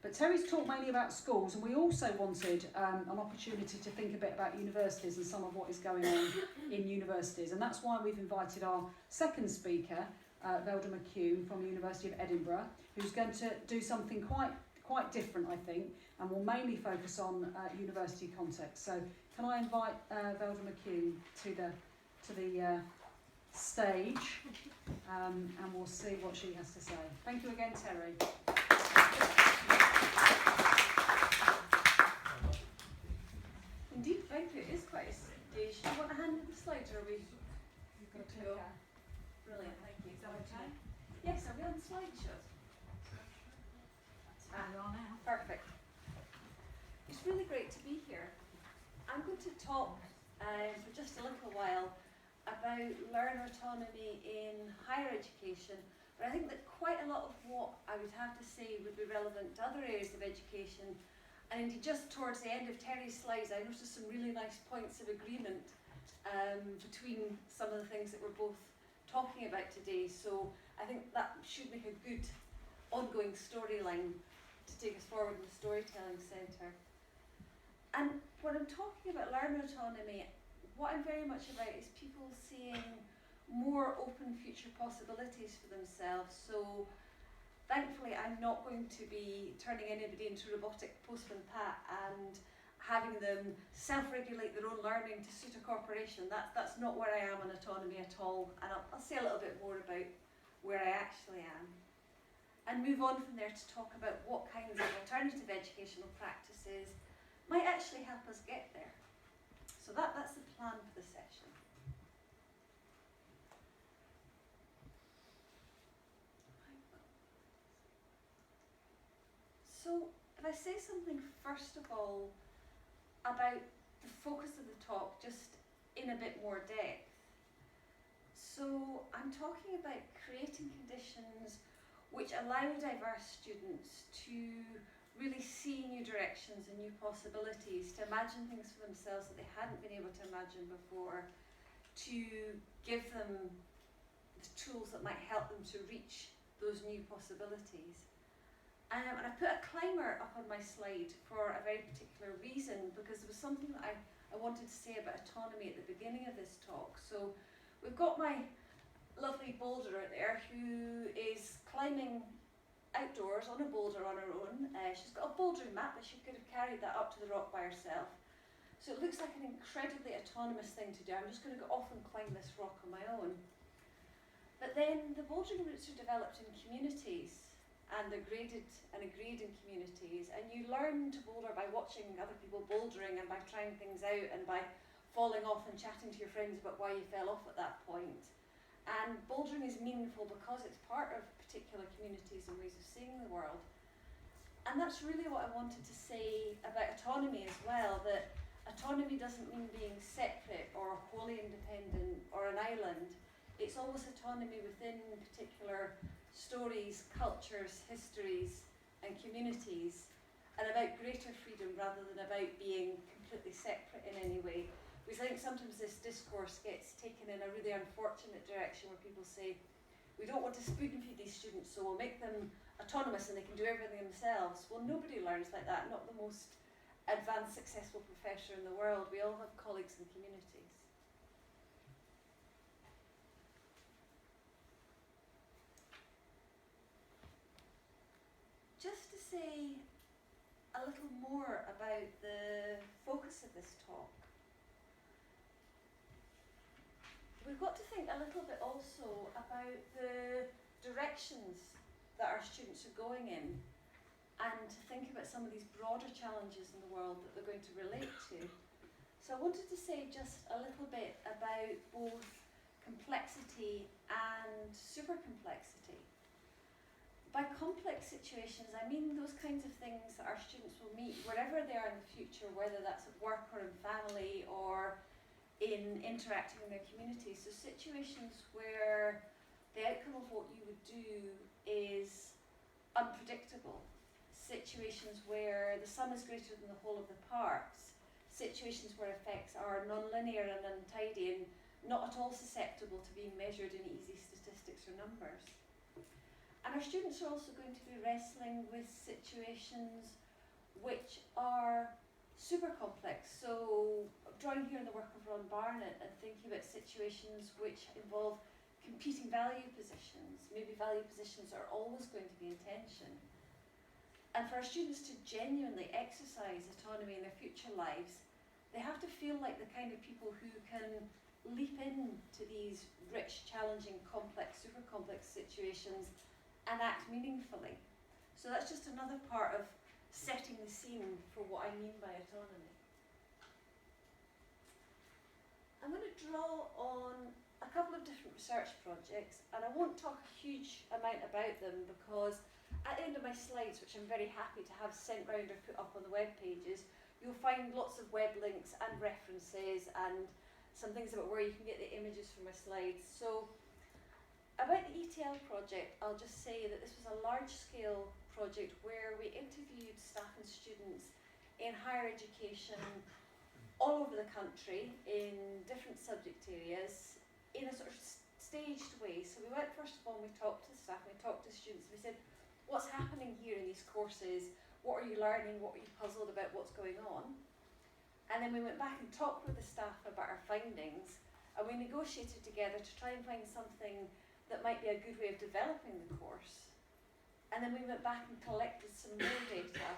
But Terry's talked mainly about schools, and we also wanted an opportunity to think a bit about universities and some of what is going on in universities. And that's why we've invited our second speaker, Velda McCune from the University of Edinburgh, who's going to do something quite different, I think, and will mainly focus on university context. So can I invite Velda McCune to the stage, and we'll see what she has to say. Thank you again, Terry. Indeed, thank you. It is quite a stage. Do you want a hand in the slides, or are we good to go? Brilliant, thank you. Is that okay? Yes, are we on slideshow? We're on now. Perfect. It's really great to be here. I'm going to talk for just a little while about learner autonomy in higher education, but I think that quite a lot of what I would have to say would be relevant to other areas of education. And indeed, just towards the end of Terry's slides, I noticed some really nice points of agreement between some of the things that we're both talking about today. So I think that should make a good ongoing storyline to take us forward in the storytelling centre. And when I'm talking about learner autonomy, what I'm very much about is people seeing more open future possibilities for themselves. So thankfully, I'm not going to be turning anybody into robotic postman Pat and having them self-regulate their own learning to suit a corporation. That's not where I am on autonomy at all. And I'll say a little bit more about where I actually am. And move on from there to talk about what kinds of alternative educational practices might actually help us get there. So that's the plan for the session. So if I say something first of all about the focus of the talk, just in a bit more depth. So I'm talking about creating conditions which allow diverse students to really see new directions and new possibilities, to imagine things for themselves that they hadn't been able to imagine before, to give them the tools that might help them to reach those new possibilities. And I put a climber up on my slide for a very particular reason, because there was something that I wanted to say about autonomy at the beginning of this talk. So we've got my lovely boulderer there who is climbing outdoors on a boulder on her own. She's got a bouldering mat, but she could have carried that up to the rock by herself. So it looks like an incredibly autonomous thing to do. I'm just going to go off and climb this rock on my own. But then the bouldering routes are developed in communities, and they're graded and agreed in communities, and you learn to boulder by watching other people bouldering and by trying things out and by falling off and chatting to your friends about why you fell off at that point. And bouldering is meaningful because it's part of particular communities and ways of seeing the world. And that's really what I wanted to say about autonomy as well, that autonomy doesn't mean being separate or wholly independent or an island. It's always autonomy within particular stories, cultures, histories and communities, and about greater freedom rather than about being completely separate in any way. Because I think sometimes this discourse gets taken in a really unfortunate direction where people say, we don't want to spoon feed these students, so we'll make them autonomous and they can do everything themselves. Well, nobody learns like that, not the most advanced, successful professor in the world. We all have colleagues and communities. Just to say a little more about the focus of this talk. We've got to think a little bit also about the directions that our students are going in, and to think about some of these broader challenges in the world that they're going to relate to. So I wanted to say just a little bit about both complexity and super complexity. By complex situations, I mean those kinds of things that our students will meet wherever they are in the future, whether that's at work or in family or in interacting in their community. So situations where the outcome of what you would do is unpredictable. Situations where the sum is greater than the whole of the parts. Situations where effects are non-linear and untidy and not at all susceptible to being measured in easy statistics or numbers. And our students are also going to be wrestling with situations which are super complex. So drawing here on the work of Ron Barnett and thinking about situations which involve competing value positions. Maybe value positions are always going to be in tension. And for our students to genuinely exercise autonomy in their future lives, they have to feel like the kind of people who can leap into these rich, challenging, complex, super complex situations and act meaningfully. So that's just another part of setting the scene for what I mean by autonomy. I'm going to draw on a couple of different research projects, and I won't talk a huge amount about them because at the end of my slides, which I'm very happy to have sent round or put up on the web pages, you'll find lots of web links and references and some things about where you can get the images from my slides. So about the ETL project, I'll just say that this was a large-scale project where we interviewed staff and students in higher education all over the country in different subject areas in a sort of staged way. So we went first of all and we talked to staff, we talked to students, we said, what's happening here in these courses? What are you learning? What are you puzzled about? What's going on? And then we went back and talked with the staff about our findings, and we negotiated together to try and find something that might be a good way of developing the course. And then we went back and collected some more data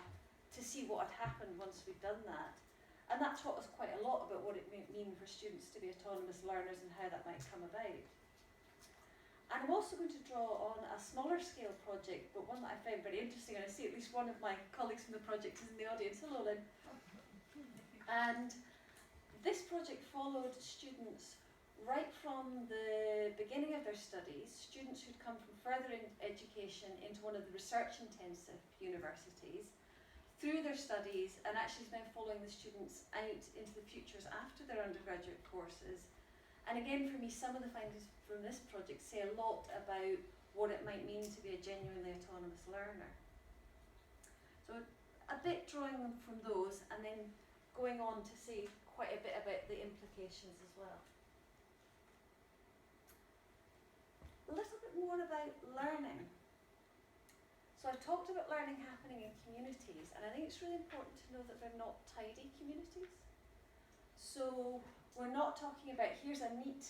to see what had happened once we'd done that. And that taught us quite a lot about what it might mean for students to be autonomous learners and how that might come about. And I'm also going to draw on a smaller scale project, but one that I found very interesting, and I see at least one of my colleagues from the project is in the audience. Hello, Lynn. And this project followed students right from the beginning of their studies, students who'd come from further education into one of the research intensive universities, through their studies, and actually is now following the students out into the futures after their undergraduate courses. And again, for me, some of the findings from this project say a lot about what it might mean to be a genuinely autonomous learner. So a bit drawing them from those and then going on to say quite a bit about the implications as well. A little bit more about learning. So I've talked about learning happening in communities, and I think it's really important to know that they're not tidy communities. So we're not talking about here's a neat,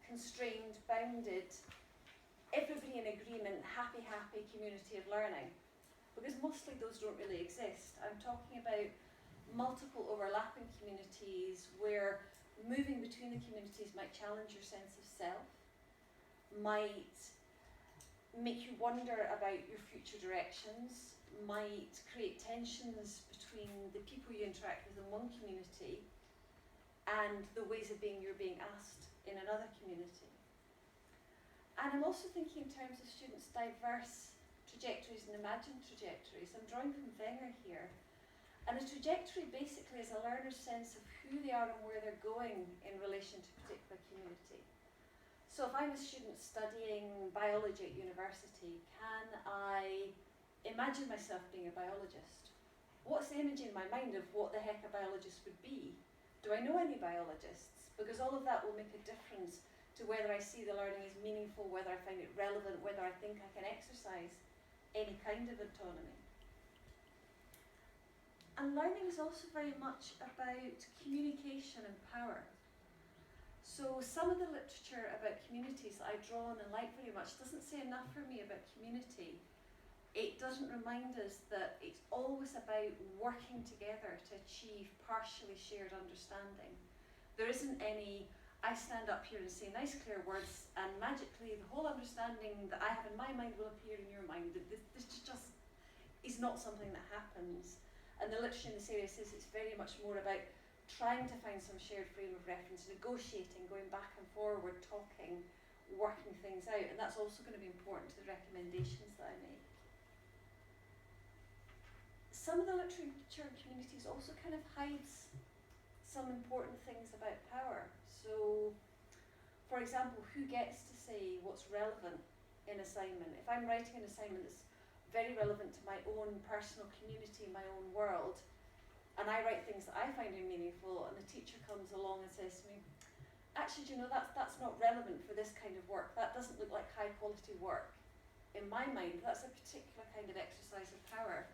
constrained, bounded, everybody in agreement, happy community of learning, because mostly those don't really exist. I'm talking about multiple overlapping communities where moving between the communities might challenge your sense of self, might make you wonder about your future directions, might create tensions between the people you interact with in one community and the ways of being you're being asked in another community. And I'm also thinking in terms of students' diverse trajectories and imagined trajectories. I'm drawing from Wenger here. And a trajectory basically is a learner's sense of who they are and where they're going in relation to a particular community. So if I'm a student studying biology at university, can I imagine myself being a biologist? What's the image in my mind of what the heck a biologist would be? Do I know any biologists? Because all of that will make a difference to whether I see the learning as meaningful, whether I find it relevant, whether I think I can exercise any kind of autonomy. And learning is also very much about communication and power. So some of the literature about communities that I draw on and like very much doesn't say enough for me about community. It doesn't remind us that it's always about working together to achieve partially shared understanding. There isn't any, I stand up here and say nice clear words and magically the whole understanding that I have in my mind will appear in your mind. This just is not something that happens. And the literature in this area says it's very much more about trying to find some shared frame of reference, negotiating, going back and forward, talking, working things out. And that's also going to be important to the recommendations that I make. Some of the literature in communities also kind of hides some important things about power. So, for example, who gets to say what's relevant in assignment? If I'm writing an assignment that's very relevant to my own personal community, my own world, and I write things that I find meaningful, and the teacher comes along and says to me, actually, do you know, that's not relevant for this kind of work. That doesn't look like high quality work. in my mind, that's a particular kind of exercise of power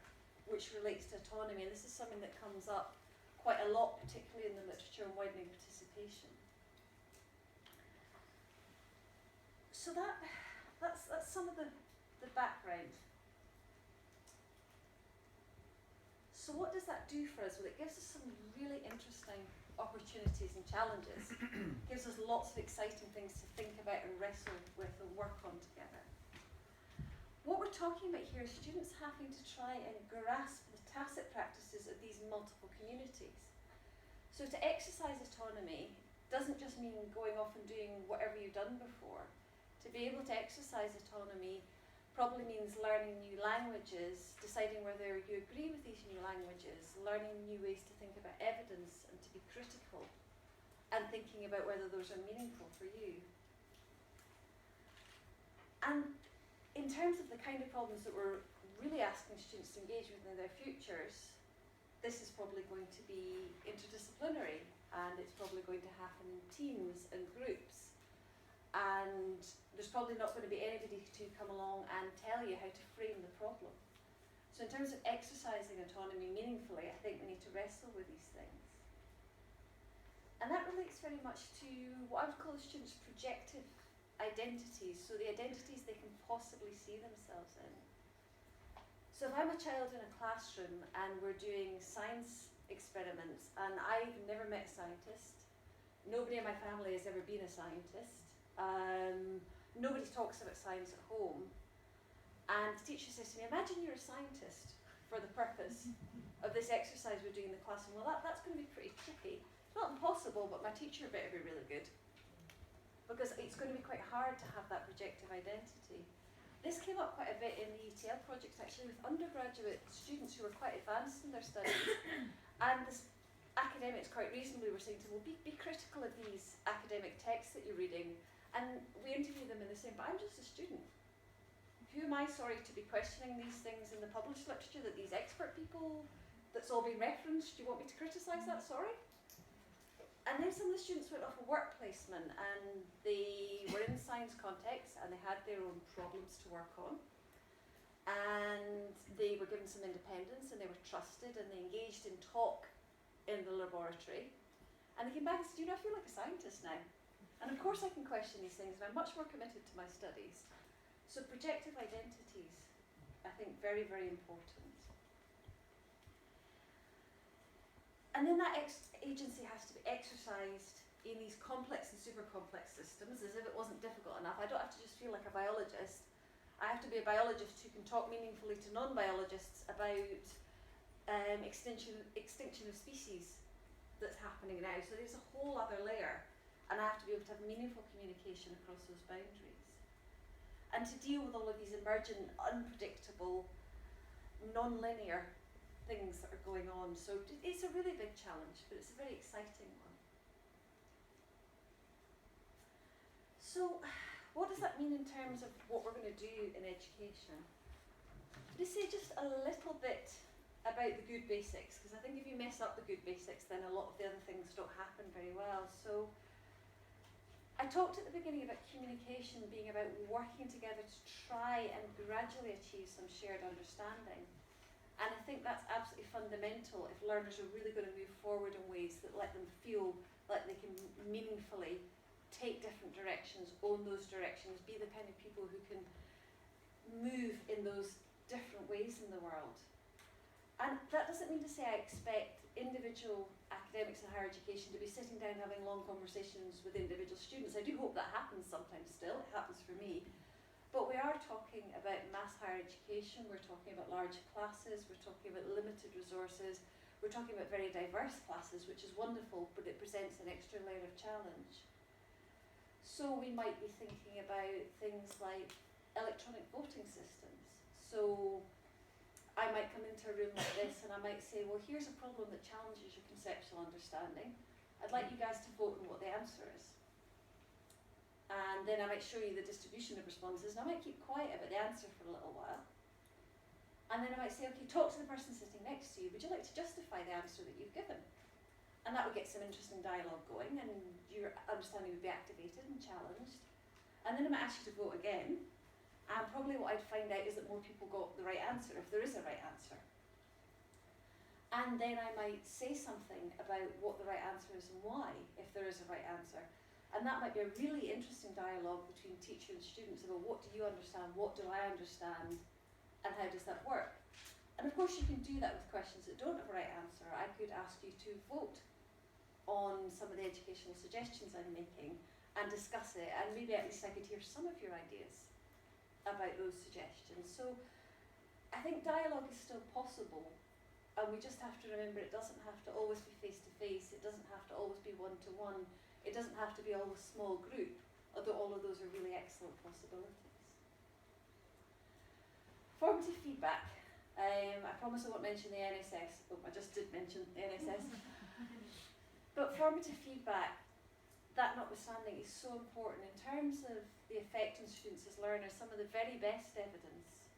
which relates to autonomy, and this is something that comes up quite a lot, particularly in the literature on widening participation. So that's some of the background. So what does that do for us? Well, it gives us some really interesting opportunities and challenges. It gives us lots of exciting things to think about and wrestle with and work on together. What we're talking about here is students having to try and grasp the tacit practices of these multiple communities. So to exercise autonomy doesn't just mean going off and doing whatever you've done before. To be able to exercise autonomy probably means learning new languages, deciding whether you agree with these new languages, learning new ways to think about evidence and to be critical, and thinking about whether those are meaningful for you. And in terms of the kind of problems that we're really asking students to engage with in their futures, this is probably going to be interdisciplinary, and it's probably going to happen in teams and groups. And there's probably not going to be anybody to come along and tell you how to frame the problem. So in terms of exercising autonomy meaningfully, I think we need to wrestle with these things. And that relates very much to what I would call the students' projective identities, so the identities they can possibly see themselves in. So if I'm a child in a classroom and we're doing science experiments and I've never met a scientist, nobody in my family has ever been a scientist, nobody talks about science at home, and the teacher says to me, imagine you're a scientist for the purpose of this exercise we're doing in the classroom. Well, that's going to be pretty tricky. It's not impossible, but my teacher better be really good, because it's going to be quite hard to have that projective identity. This came up quite a bit in the ETL projects, actually, with undergraduate students who were quite advanced in their studies. And the academics quite reasonably were saying to them, well, be critical of these academic texts that you're reading. And we interview them and they say, but I'm just a student. Who am I, sorry, to be questioning these things in the published literature, that these expert people, that's all been referenced, do you want me to criticise that, sorry? And then some of the students went off a work placement and they were in science context and they had their own problems to work on. And they were given some independence and they were trusted and they engaged in talk in the laboratory. And they came back and said, you know, I feel like a scientist now. And of course I can question these things and I'm much more committed to my studies. So projective identities, I think, very, very important. And then that agency has to be exercised in these complex and super complex systems, as if it wasn't difficult enough. I don't have to just feel like a biologist. I have to be a biologist who can talk meaningfully to non-biologists about extinction of species that's happening now. So there's a whole other layer, and I have to be able to have meaningful communication across those boundaries. And to deal with all of these emergent, unpredictable, non-linear things that are going on. So it's a really big challenge, but it's a very exciting one. So what does that mean in terms of what we're going to do in education? To say just a little bit about the good basics, because I think if you mess up the good basics, then a lot of the other things don't happen very well. So I talked at the beginning about communication being about working together to try and gradually achieve some shared understanding. And I think that's absolutely fundamental if learners are really going to move forward in ways that let them feel like they can meaningfully take different directions, own those directions, be the kind of people who can move in those different ways in the world. And that doesn't mean to say I expect individual academics in higher education to be sitting down having long conversations with individual students. I do hope that happens sometimes still, it happens for me. But we are talking about mass higher education, we're talking about large classes, we're talking about limited resources, we're talking about very diverse classes, which is wonderful, but it presents an extra layer of challenge. So we might be thinking about things like electronic voting systems. So I might come into a room like this and I might say, well, here's a problem that challenges your conceptual understanding. I'd like you guys to vote on what the answer is. And then I might show you the distribution of responses, and I might keep quiet about the answer for a little while. And then I might say, okay, talk to the person sitting next to you. Would you like to justify the answer that you've given? And that would get some interesting dialogue going, and your understanding would be activated and challenged. And then I might ask you to vote again. And probably what I'd find out is that more people got the right answer, if there is a right answer. And then I might say something about what the right answer is and why, if there is a right answer. And that might be a really interesting dialogue between teacher and students about what do you understand, what do I understand, and how does that work? And of course you can do that with questions that don't have a right answer. I could ask you to vote on some of the educational suggestions I'm making and discuss it, and maybe at least I could hear some of your ideas about those suggestions. So I think dialogue is still possible, and we just have to remember it doesn't have to always be face-to-face, it doesn't have to always be one-to-one, it doesn't have to be always small group, although all of those are really excellent possibilities. Formative feedback. I promise I won't mention the NSS. Oh, I just did mention the NSS. But formative feedback, that notwithstanding, is so important in terms of the effect on students as learners. Some of the very best evidence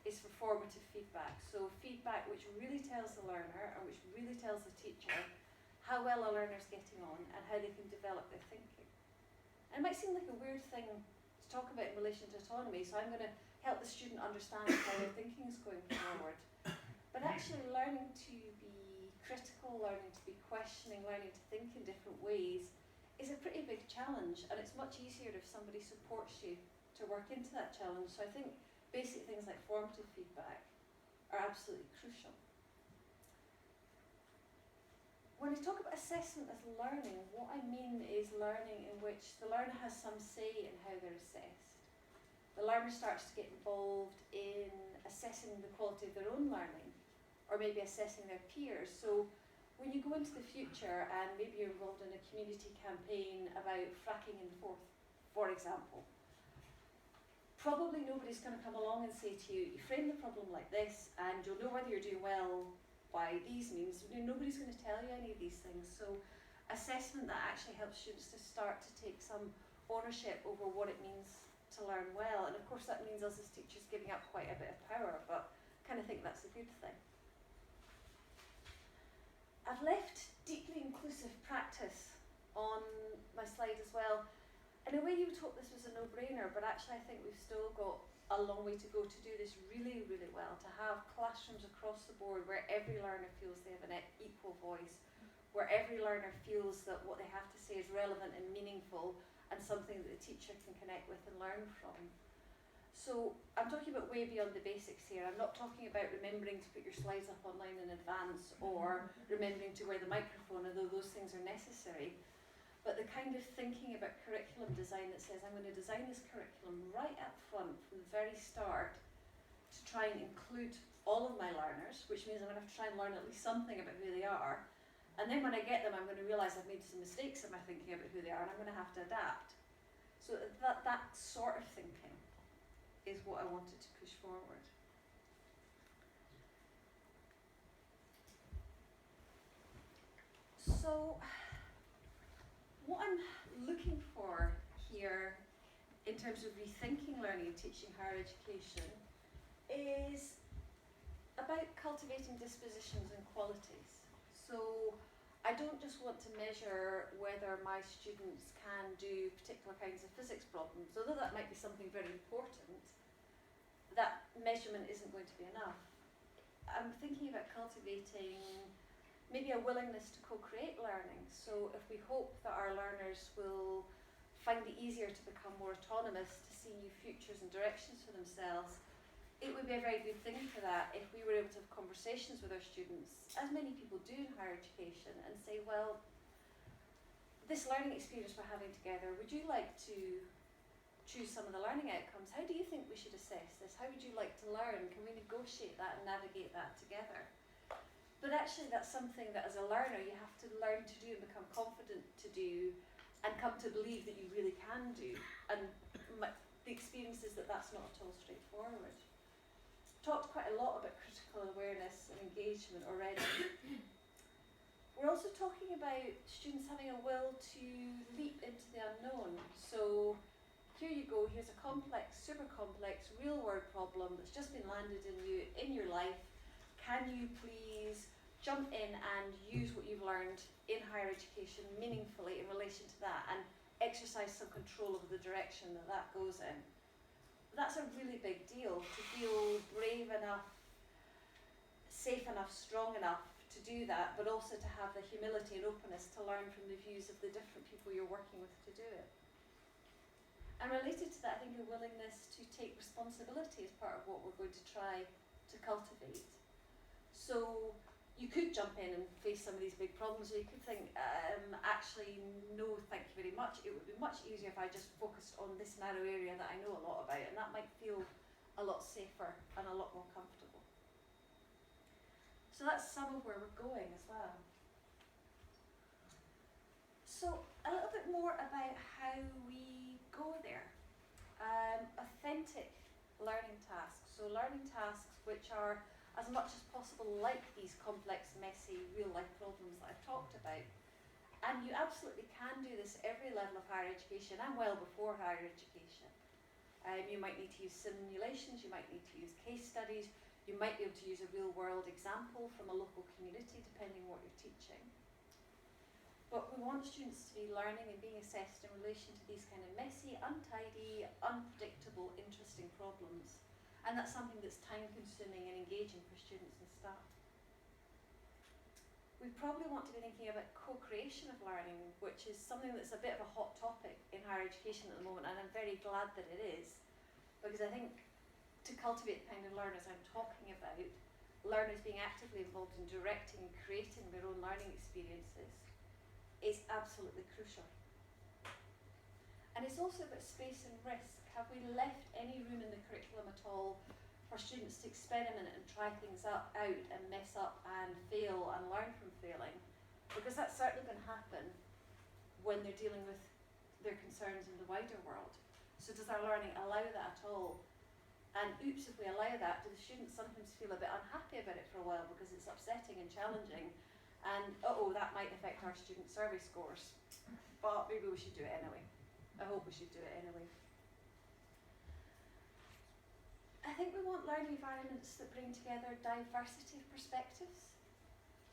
is for formative feedback. So feedback which really tells the learner, or which really tells the teacher, how well a learner's getting on and how they can develop their thinking. And it might seem like a weird thing to talk about in relation to autonomy, so I'm going to help the student understand how their thinking is going forward. But actually learning to be critical, learning to be questioning, learning to think in different ways is a pretty big challenge, and it's much easier if somebody supports you to work into that challenge. So I think basic things like formative feedback are absolutely crucial. When I talk about assessment as learning, what I mean is learning in which the learner has some say in how they're assessed. The learner starts to get involved in assessing the quality of their own learning, or maybe assessing their peers. So when you go into the future and maybe you're involved in a community campaign about fracking in Forth, for example, probably nobody's going to come along and say to you, you frame the problem like this and you'll know whether you're doing well by these means. Nobody's going to tell you any of these things. So assessment that actually helps students to start to take some ownership over what it means to learn well. And of course that means us as teachers giving up quite a bit of power, but I kind of think that's a good thing. I've left deeply inclusive practice on my slide as well. In a way you would hope this was a no-brainer, but actually I think we've still got a long way to go to do this really, really well, to have classrooms across the board where every learner feels they have an equal voice, where every learner feels that what they have to say is relevant and meaningful and something that the teacher can connect with and learn from. So I'm talking about way beyond the basics here. I'm not talking about remembering to put your slides up online in advance or remembering to wear the microphone, although those things are necessary. But the kind of thinking about curriculum design that says I'm going to design this curriculum right up front from the very start to try and include all of my learners, which means I'm going to have to try and learn at least something about who they are. And then when I get them, I'm going to realise I've made some mistakes in my thinking about who they are, and I'm going to have to adapt. So that sort of thinking is what I wanted to push forward. So what I'm looking for here in terms of rethinking learning and teaching higher education is about cultivating dispositions and qualities. So I don't just want to measure whether my students can do particular kinds of physics problems, although that might be something very important. That measurement isn't going to be enough. I'm thinking about cultivating maybe a willingness to co-create learning. So if we hope that our learners will find it easier to become more autonomous, to see new futures and directions for themselves, it would be a very good thing for that if we were able to have conversations with our students, as many people do in higher education, and say, well, this learning experience we're having together, would you like to choose some of the learning outcomes? How do you think we should assess this? How would you like to learn? Can we negotiate that and navigate that together? But actually that's something that as a learner you have to learn to do and become confident to do and come to believe that you really can do. And the experience is that that's not at all straightforward. Talked quite a lot about critical awareness and engagement already. We're also talking about students having a will to leap into the unknown. So here you go, here's a complex, super complex, real world problem that's just been landed in your life. Can you please jump in and use what you've learned in higher education meaningfully in relation to that and exercise some control over the direction that that goes in? that's a really big deal, to feel brave enough, safe enough, strong enough to do that, but also to have the humility and openness to learn from the views of the different people you're working with to do it. And related to that, I think a willingness to take responsibility is part of what we're going to try to cultivate. So you could jump in and face some of these big problems, or you could think, actually, no, thank you very much. It would be much easier if I just focused on this narrow area that I know a lot about, and that might feel a lot safer and a lot more comfortable. So that's some of where we're going as well. So a little bit more about how we go there. Authentic learning tasks. So learning tasks which are as much as possible like these complex, messy, real-life problems that I've talked about. And you absolutely can do this at every level of higher education and well before higher education. You might need to use simulations, you might need to use case studies, you might be able to use a real-world example from a local community, depending on what you're teaching. But we want students to be learning and being assessed in relation to these kind of messy, untidy, unpredictable, interesting problems. And that's something that's time-consuming and engaging for students and staff. We probably want to be thinking about co-creation of learning, which is something that's a bit of a hot topic in higher education at the moment, and I'm very glad that it is, because I think to cultivate the kind of learners I'm talking about, learners being actively involved in directing and creating their own learning experiences, is absolutely crucial. And it's also about space and risk. Have we left any room in the curriculum at all for students to experiment and try things out and mess up and fail and learn from failing? Because that's certainly going to happen when they're dealing with their concerns in the wider world. So does our learning allow that at all? And oops, if we allow that, do the students sometimes feel a bit unhappy about it for a while because it's upsetting and challenging? And that might affect our student survey scores. But maybe we should do it anyway. I hope we should do it anyway. I think we want learning environments that bring together diversity of perspectives.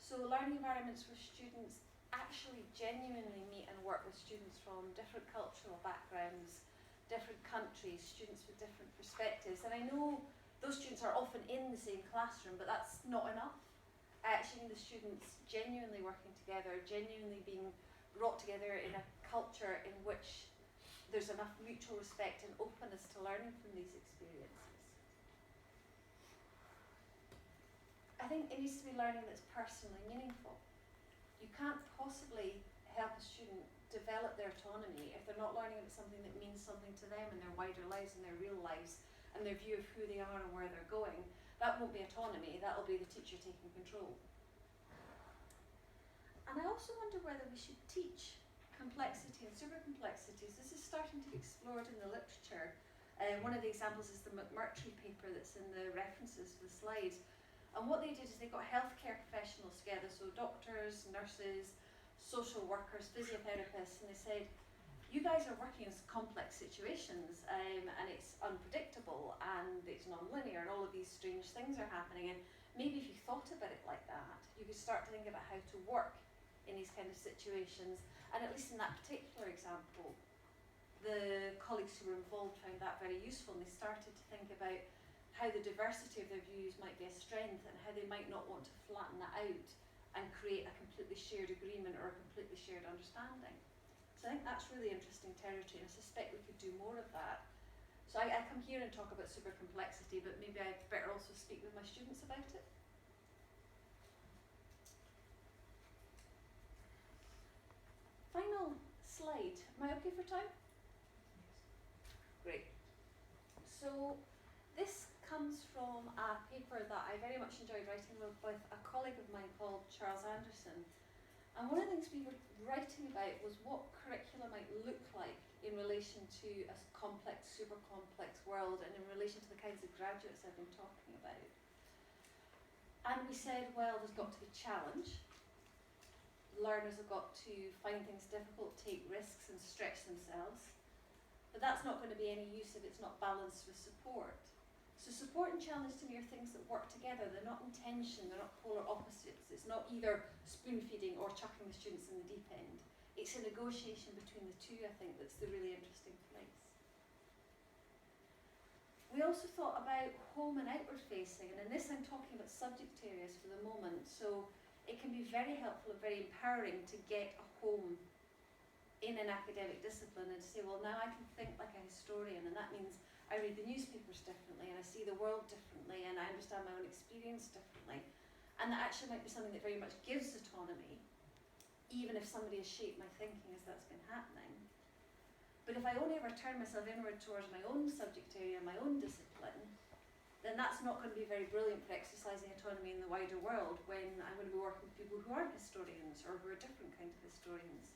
So learning environments where students actually genuinely meet and work with students from different cultural backgrounds, different countries, students with different perspectives. And I know those students are often in the same classroom, but that's not enough. I actually need the students genuinely working together, genuinely being brought together in a culture in which there's enough mutual respect and openness to learning from these experiences. I think it needs to be learning that's personally meaningful. You can't possibly help a student develop their autonomy if they're not learning about something that means something to them in their wider lives and their real lives and their view of who they are and where they're going. That won't be autonomy, that'll be the teacher taking control. And I also wonder whether we should teach complexity and super complexities. This is starting to be explored in the literature. One of the examples is the McMurtry paper that's in the references to the slides. And what they did is they got healthcare professionals together, so doctors, nurses, social workers, physiotherapists, and they said, you guys are working in complex situations and it's unpredictable and it's non-linear and all of these strange things are happening, and maybe if you thought about it like that, you could start to think about how to work in these kind of situations. And at least in that particular example, the colleagues who were involved found that very useful, and they started to think about how the diversity of their views might be a strength and how they might not want to flatten that out and create a completely shared agreement or a completely shared understanding. So I think that's really interesting territory, and I suspect we could do more of that. So I come here and talk about super complexity, but maybe I better also speak with my students about it. Final slide. Am I okay for time? Great. So this comes from a paper that I very much enjoyed writing with a colleague of mine called Charles Anderson. And one of the things we were writing about was what curricula might look like in relation to a complex, super complex world, and in relation to the kinds of graduates I've been talking about. And we said, well, there's got to be challenge. Learners have got to find things difficult, take risks and stretch themselves. But that's not going to be any use if it's not balanced with support. So support and challenge to me are things that work together. They're not in tension, they're not polar opposites. It's not either spoon feeding or chucking the students in the deep end. It's a negotiation between the two, I think, that's the really interesting place. We also thought about home and outward facing, and in this I'm talking about subject areas for the moment, so it can be very helpful and very empowering to get a home in an academic discipline and to say, well, now I can think like a historian, and that means I read the newspapers differently and I see the world differently and I understand my own experience differently, and that actually might be something that very much gives autonomy, even if somebody has shaped my thinking as that's been happening. But if I only ever turn myself inward towards my own subject area, my own discipline, then that's not going to be very brilliant for exercising autonomy in the wider world when I'm going to be working with people who aren't historians or who are different kinds of historians.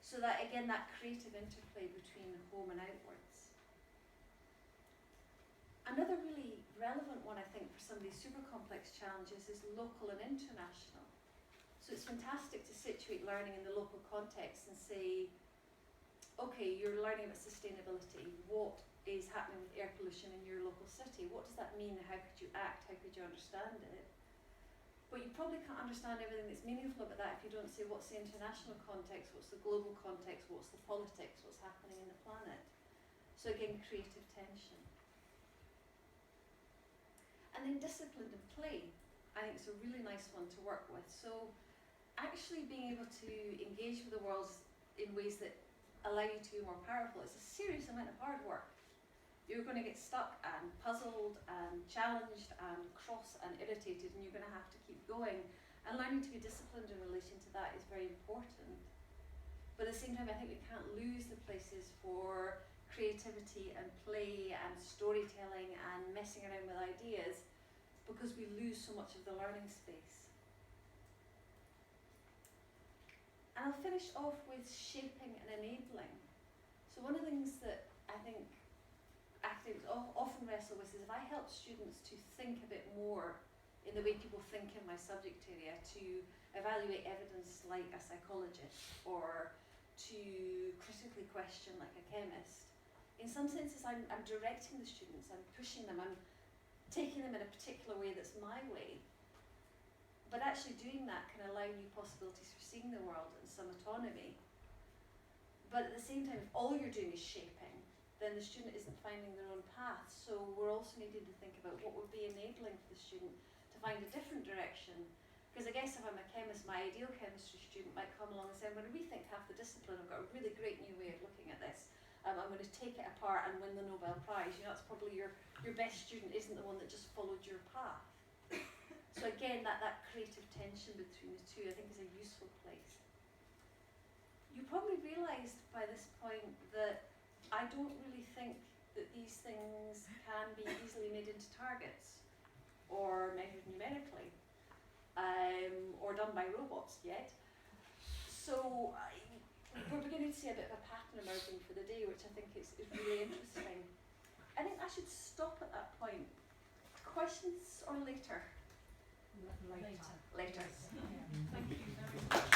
So that, again, that creative interplay between home and outwards. Another really relevant one, I think, for some of these super complex challenges is local and international. So it's fantastic to situate learning in the local context and say, okay, you're learning about sustainability. What is happening with air pollution in your local city? What does that mean? How could you act? How could you understand it? But you probably can't understand everything that's meaningful about that if you don't say what's the international context, what's the global context, what's the politics, what's happening in the planet. So again, creative tension. And then discipline and play, I think is a really nice one to work with. So actually being able to engage with the world in ways that allow you to be more powerful is a serious amount of hard work. You're going to get stuck and puzzled and challenged and cross and irritated, and you're going to have to keep going. And learning to be disciplined in relation to that is very important. But at the same time, I think we can't lose the places for creativity and play and storytelling and messing around with ideas, because we lose so much of the learning space. And I'll finish off with shaping and enabling. So one of the things that I think academics often wrestle with is if I help students to think a bit more in the way people think in my subject area, to evaluate evidence like a psychologist, or to critically question like a chemist, in some senses I'm directing the students, I'm pushing them, I'm taking them in a particular way that's my way. But actually doing that can allow new possibilities for seeing the world and some autonomy. But at the same time, if all you're doing is shaping, then the student isn't finding their own path. So we're also needing to think about what would be enabling for the student to find a different direction. Because I guess if I'm a chemist, my ideal chemistry student might come along and say, I'm going to rethink half the discipline, I've got a really great new way of looking at this. I'm going to take it apart and win the Nobel Prize. You know, that's probably your best student isn't the one that just followed your path. So again, that creative tension between the two, I think, is a useful place. You probably realised by this point that I don't really think that these things can be easily made into targets or measured numerically or done by robots yet. So we're beginning to see a bit of a pattern emerging for the day, which I think is really interesting. I think I should stop at that point. Questions or later? Later. Later. Yes. Yeah. Thank you very much.